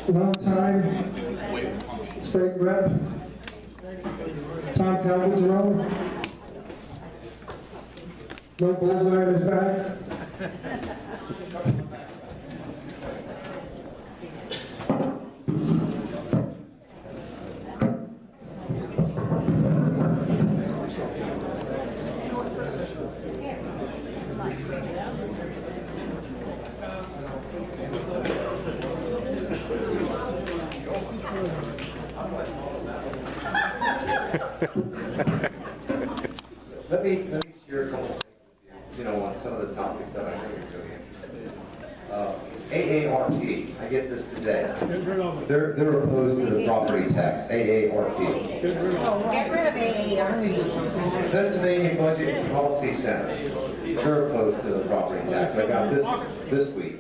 Long-time state rep, caltagirone. No bullseye on his back. Let me share a couple things with you, on some of the topics that I know you're really interested in. AARP, I get this today. They're opposed to the property tax, AARP. Get rid of AARP. Pennsylvania Budget and Policy Center, they're opposed to the property tax. I got this week.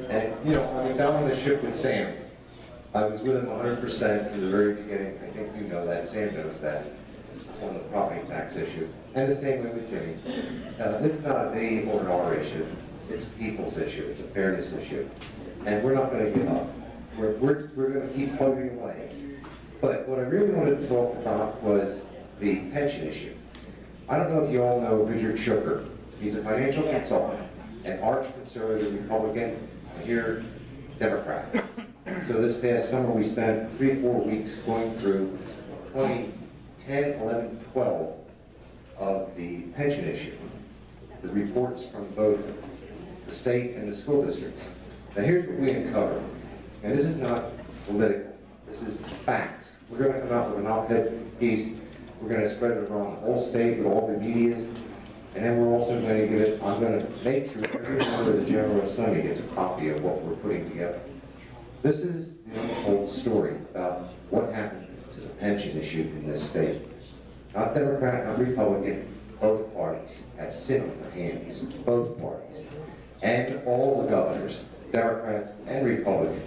And, I was down on the ship with Sam. I was with him 100% from the very beginning. I think you know that, Sam knows that, on the property tax issue. And the same way with Jimmy. It's not a they or an our issue. It's a people's issue. It's a fairness issue. And we're not going to give up. We're going to keep plugging away. But what I really wanted to talk about was the pension issue. I don't know if you all know Richard Schucker. He's a financial consultant, an arch conservative Republican, here Democrat. So this past summer we spent 3-4 weeks going through 2010, 11, 12 of the pension issue, the reports from both the state and the school districts. Now here's what we uncovered, and this is not political, this is facts. We're going to come out with an op-ed piece, we're going to spread it around the whole state with all the medias, and then we're also going to give it, I'm going to make sure every member of the General Assembly gets a copy of what we're putting together. This is the untold story about what happened to the pension issue in this state. Not Democrat, not Republican, both parties have sin on their hands, both parties. And all the governors, Democrats and Republicans.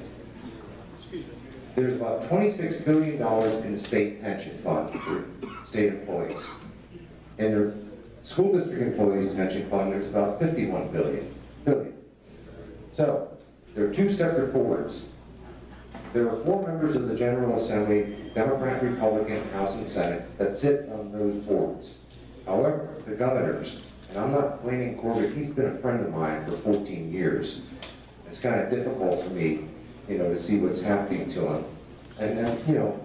There's about $26 billion in the state pension fund for state employees. In the school district employees pension fund, there's about $51 billion. So, there are two separate boards. There are 4 members of the General Assembly, Democrat, Republican, House, and Senate, that sit on those boards. However, the governors, and I'm not blaming Corbett, he's been a friend of mine for 14 years. It's kind of difficult for me, to see what's happening to him. And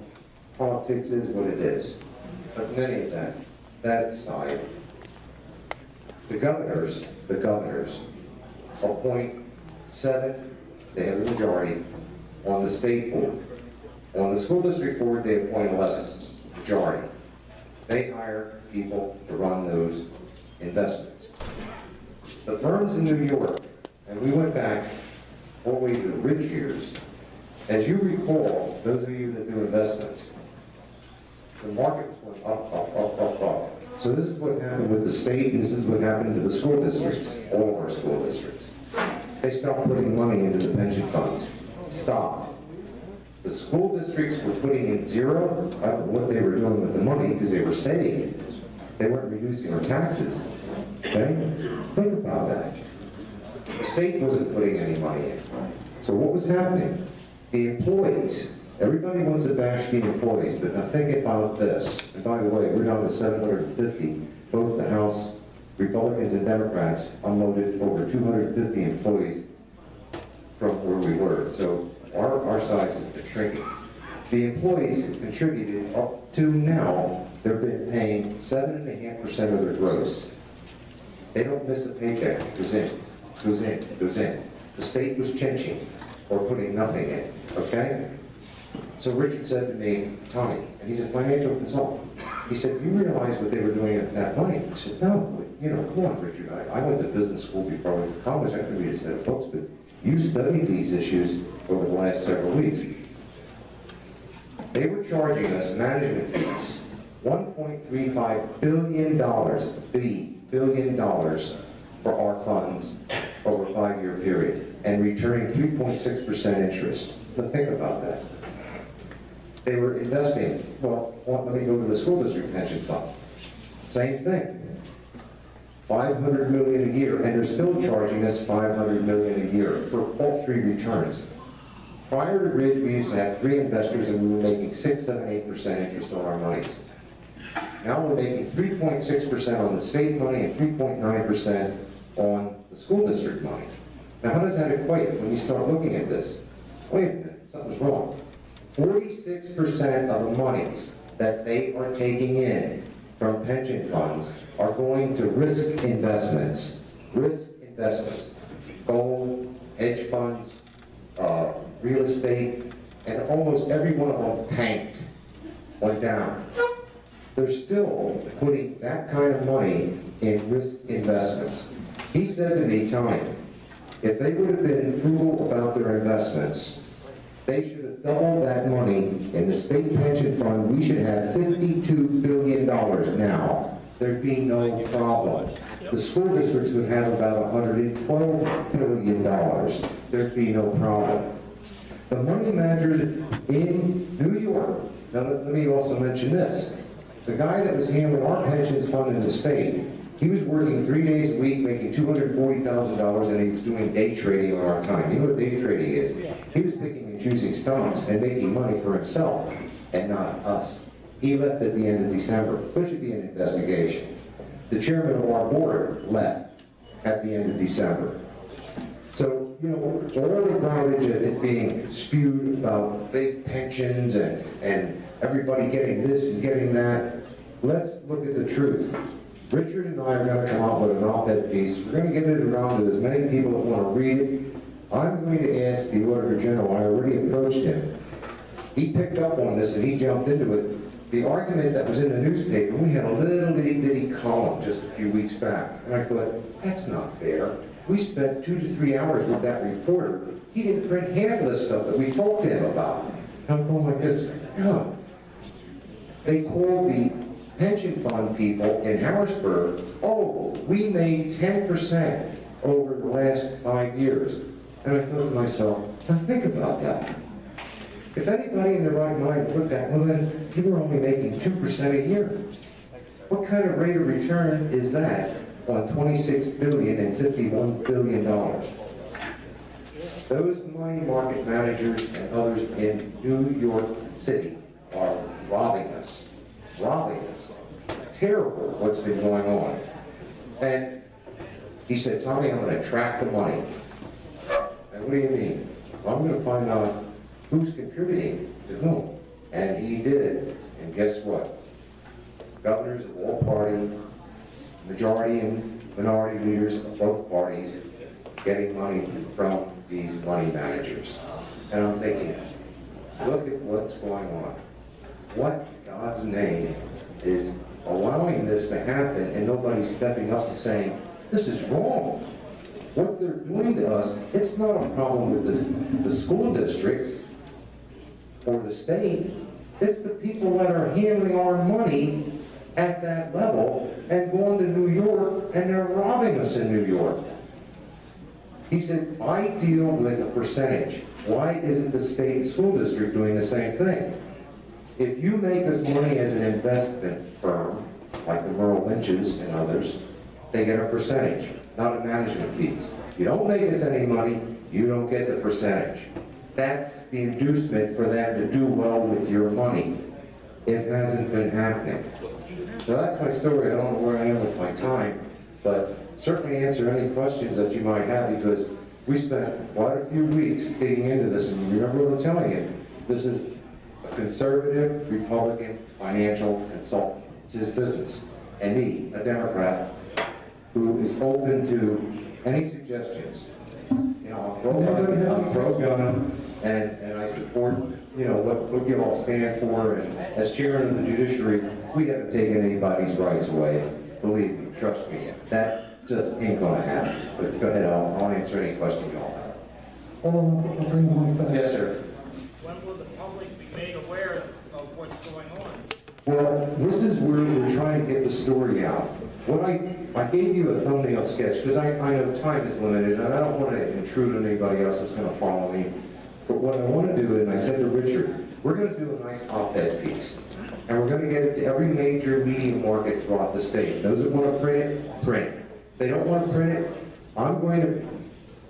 politics is what it is. But in any event, that aside, the governors appoint 7, they have a majority, on the state board. On the school district board, they appoint 11, majority. They hire people to run those investments. The firms in New York, and we went back all the way to the rich years, as you recall, those of you that do investments, the market was going up. So this is what happened with the state, and this is what happened to the school districts, all of our school districts. They stopped putting money into the pension funds. Stopped. The school districts were putting in zero. I don't know what they were doing with the money because they were saving it. They weren't reducing our taxes. Okay? Think about that. The state wasn't putting any money in. So what was happening? The employees, everybody wants to bash the employees, but now think about this. And by the way, we're down to 750. Both the House Republicans and Democrats unloaded over 250 employees from where we were. So our size has been shrinking. The employees have contributed up to now, they've been paying 7.5% of their gross. They don't miss a paycheck. It goes in, goes in, goes in. The state was chinching or putting nothing in, okay? So Richard said to me, Tommy, and he's a financial consultant, he said, you realize what they were doing with that money? I said, no, come on, Richard. I went to business school before I went to college. I could read a set of books, but you studied these issues over the last several weeks. They were charging us management fees, $1.35 billion for our funds over a 5-year period, and returning 3.6% interest. Now think about that. They were investing, let me go to the school district pension fund. Same thing. $500 million a year, and they're still charging us $500 million a year for paltry returns. Prior to Ridge, we used to have 3 investors and we were making 6, 7, 8% interest on our monies. Now we're making 3.6% on the state money and 3.9% on the school district money. Now how does that equate when you start looking at this? Wait a minute, something's wrong. 46% of the monies that they are taking in from pension funds are going to risk investments. Risk investments. Gold, hedge funds, real estate, and almost every one of them tanked, went down. They're still putting that kind of money in risk investments. He said to me, Tony, if they would have been frugal about their investments, they should have doubled that money in the state pension fund. We should have $52 billion now. There'd be no problem. The school districts would have about $112 billion. There'd be no problem. The money managers in New York, now let me also mention this. The guy that was handling our pensions fund in the state, he was working 3 days a week, making $240,000, and he was doing day trading on our time. You know what day trading is? He was picking and choosing stocks and making money for himself, and not us. He left at the end of December. There should be an investigation. The chairman of our board left at the end of December. So, you know, all the garbage that is being spewed about big pensions and everybody getting this and getting that, let's look at the truth. Richard and I are going to come up with an op-ed piece. We're going to get it around to as many people that want to read it. I'm going to ask the Auditor General, I already approached him. He picked up on this and he jumped into it. The argument that was in the newspaper, we had a little bitty column just a few weeks back. And I thought, that's not fair. We spent 2 to 3 hours with that reporter. He didn't print half of the stuff that we talked to him about. I'm going like this, no. They called the pension fund people in Harrisburg, oh, we made 10% over the last 5 years. And I thought to myself, now think about that. If anybody in their right mind looked at, well then, you were only making 2% a year. What kind of rate of return is that on $26 billion and $51 billion? Those money market managers and others in New York City are robbing us. Robbing us. Terrible what's been going on. And he said, Tommy, I'm going to track the money. And what do you mean? Well, I'm going to find out who's contributing to whom. And he did it. And guess what? Governors of all parties, majority and minority leaders of both parties getting money from these money managers. And I'm thinking, look at what's going on. What in God's name is allowing this to happen and nobody's stepping up and saying, this is wrong. What they're doing to us, it's not a problem with the school districts or the state. It's the people that are handling our money at that level and going to New York and they're robbing us in New York. He said, I deal with a percentage. Why isn't the state school district doing the same thing? If you make us money as an investment firm, like the Merrill Lynch's and others, they get a percentage, not a management fees. You don't make us any money, you don't get the percentage. That's the inducement for them to do well with your money. It hasn't been happening. So that's my story. I don't know where I am with my time, but certainly answer any questions that you might have, because we spent quite a few weeks digging into this, and remember what I'm telling you. This is a conservative Republican financial consultant. It's his business. And me, a Democrat, who is open to any suggestions. You know, I'm pro-gun, and I support, you know, what you all stand for. And as chairman of the judiciary, we haven't taken anybody's rights away. Believe me, trust me. That just ain't gonna happen. But go ahead, I'll answer any question you all have. Yes, sir. When will the public be made aware of what's going on? Well, this is where we're trying to get the story out. What I gave you a thumbnail sketch, because I know time is limited, and I don't want to intrude on anybody else that's going to follow me. But what I want to do, and I said to Richard, we're going to do a nice op-ed piece. And we're going to get it to every major media market throughout the state. Those that want to print it, print it. If they don't want to print it, I'm going to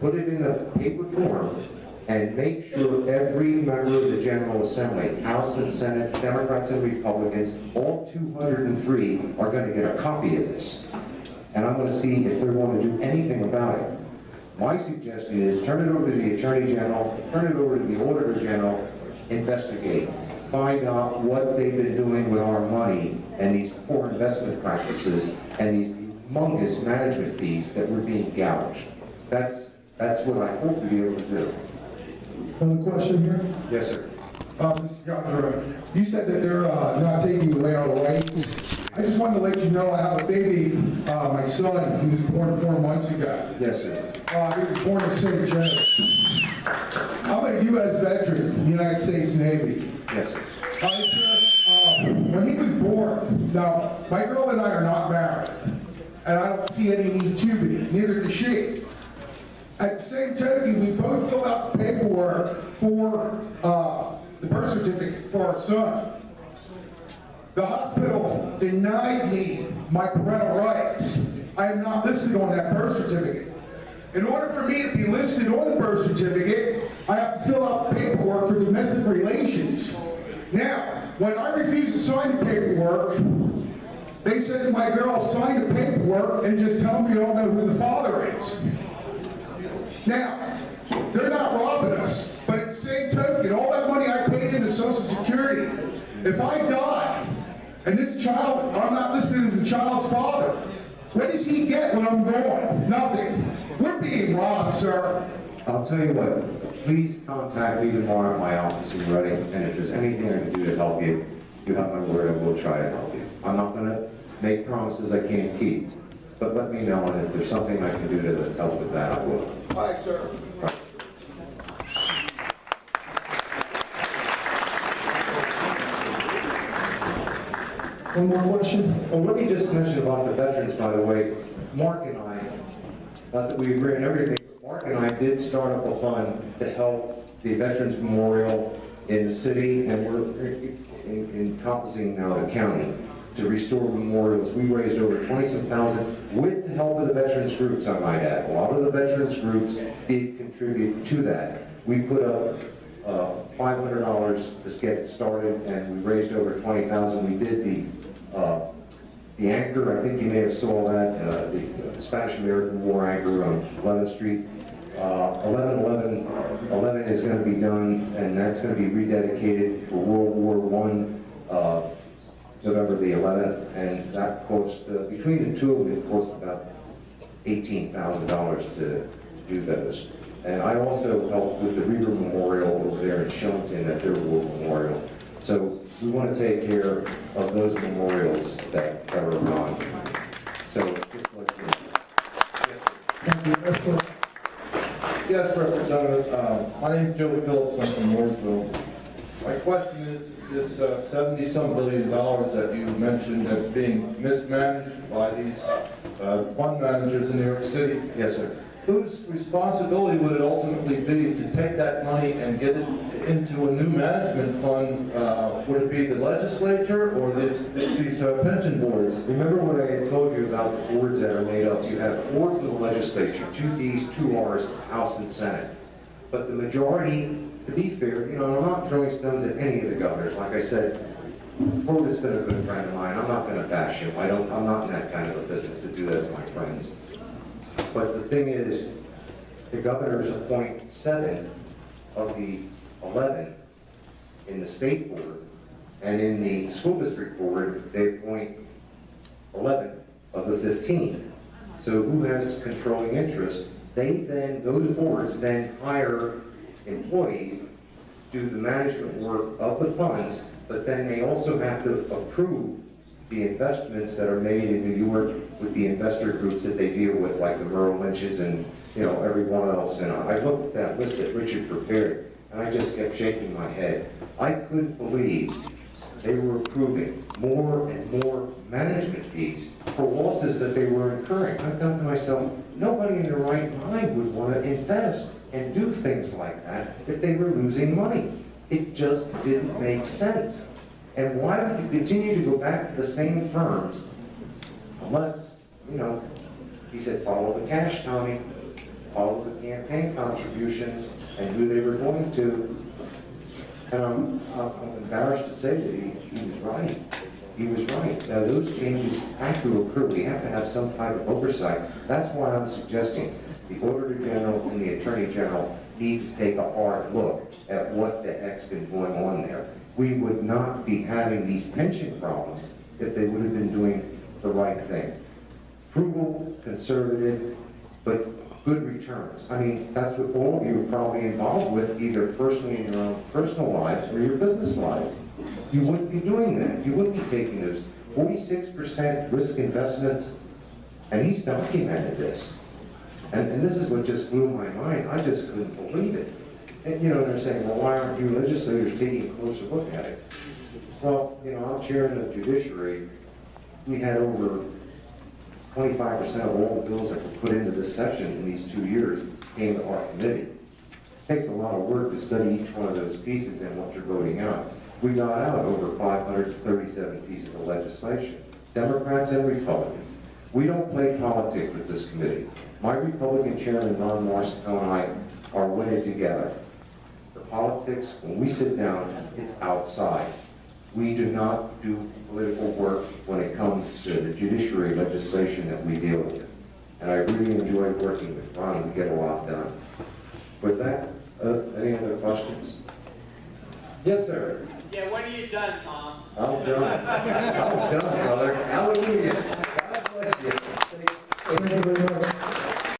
put it in a paper form and make sure every member of the General Assembly, House and Senate, Democrats and Republicans, all 203 are going to get a copy of this. And I'm going to see if they want to do anything about it. My suggestion is turn it over to the Attorney General, turn it over to the Auditor General, investigate, find out what they've been doing with our money and these poor investment practices and these humongous management fees that we're being gouged. That's what I hope to be able to do. Another question here? Yes, sir. Mr. Caltagirone, you said that they're not taking away our rights. I just wanted to let you know I have a baby, my son, he was born 4 months ago. Yes, sir. He was born in St. Joe's. I'm a U.S. veteran, United States Navy. Yes, sir. Sir, when he was born, now, my girl and I are not married, and I don't see any need to be, neither does she. At the same token, we both filled out the paperwork for the birth certificate for our son. The hospital denied me my parental rights. I am not listed on that birth certificate. In order for me to be listed on the birth certificate, I have to fill out the paperwork for domestic relations. Now, when I refused to sign the paperwork, they said to my girl, sign the paperwork and just tell them you don't know who the father is. Now, they're not robbing us, but at the same token, all that money I paid into Social Security, if I die, and this child, I'm not listed as the child's father, what does he get when I'm gone? Nothing. We're being robbed, sir. I'll tell you what, please contact me tomorrow at my office in Reading, and if there's anything I can do to help you, you have my word, I will try to help you. I'm not going to make promises I can't keep, but let me know, and if there's something I can do to help with that, I will. Bye, sir. Right. One more question? Well, let me just mention about the veterans, by the way. Mark and I, not that we agree on everything, but Mark and I did start up a fund to help the Veterans Memorial in the city, and we're encompassing now the county to restore memorials. We raised over 20-some thousand with the help of the veterans groups, I might add. A lot of the veterans groups did contribute to that. We put up $500 to get it started, and we raised over 20,000. We did the anchor, I think you may have saw that, the Spanish-American War anchor on 11th Street. 11 is going to be done, and that's going to be rededicated for World War I, November the 11th, and that cost, between the two of them, it cost about $18,000 to do those. And I also helped with the Reaver Memorial over there in Shillington at their war memorial. So we want to take care of those memorials that are gone. So just let you know. Yes, sir. Thank you. That's what- Yes, Representative. My name is Joe Phillips. I'm from Mooresville. My question is, this 70-some billion dollars that you mentioned that's being mismanaged by these fund managers in New York City, Yes, sir. whose responsibility would it ultimately be to take that money and get it into a new management fund? Would it be the legislature or these pension boards? Remember what I had told you about the boards that are made up? You have 4 for the legislature, 2 Ds, 2 Rs, House and Senate. But the majority, to be fair, you know, I'm not throwing stones at any of the governors. Like I said, Ford has been a good friend of mine. I'm not going to bash him. I'm not in that kind of a business to do that to my friends. But the thing is, the governors appoint 7 of the 11 in the state board, and in the school district board, they appoint 11 of the 15. So who has controlling interest? Those boards then hire employees, do the management work of the funds, but then they also have to approve the investments that are made in New York with the investor groups that they deal with, like the Merrill Lynch's and, you know, everyone else. And I looked at that list that Richard prepared, and I just kept shaking my head. I couldn't believe they were approving more and more management fees for losses that they were incurring. I thought to myself, nobody in their right mind would want to invest and do things like that if they were losing money. It just didn't make sense. And why would you continue to go back to the same firms unless, you know, he said, follow the cash, Tommy, follow the campaign contributions, and who they were going to. And I'm embarrassed to say that he was right. He was right. Now, those changes have to occur. We have to have some type of oversight. That's why I'm suggesting the Auditor General and the Attorney General need to take a hard look at what the heck's been going on there. We would not be having these pension problems if they would have been doing the right thing. Frugal, conservative, but good returns. I mean, that's what all of you are probably involved with, either personally in your own personal lives or your business lives. You wouldn't be doing that. You wouldn't be taking those 46% risk investments, and he's documented this. And this is what just blew my mind. I just couldn't believe it. And, you know, they're saying, well, why aren't you legislators taking a closer look at it? Well, you know, I'm chairing the judiciary. We had over 25% of all the bills that were put into this session in these 2 years came to our committee. It takes a lot of work to study each one of those pieces and what you're voting out. We got out over 537 pieces of legislation, Democrats and Republicans. We don't play politics with this committee. My Republican chairman, Ron Marciano, and I are wedded together. The politics, when we sit down, it's outside. We do not do political work when it comes to the judiciary legislation that we deal with. And I really enjoy working with Ron. We get a lot done. With that, any other questions? Yes, sir. Yeah, when are you done, Tom? I'm done. I'm done, brother. Hallelujah. God bless you. Thank you very much.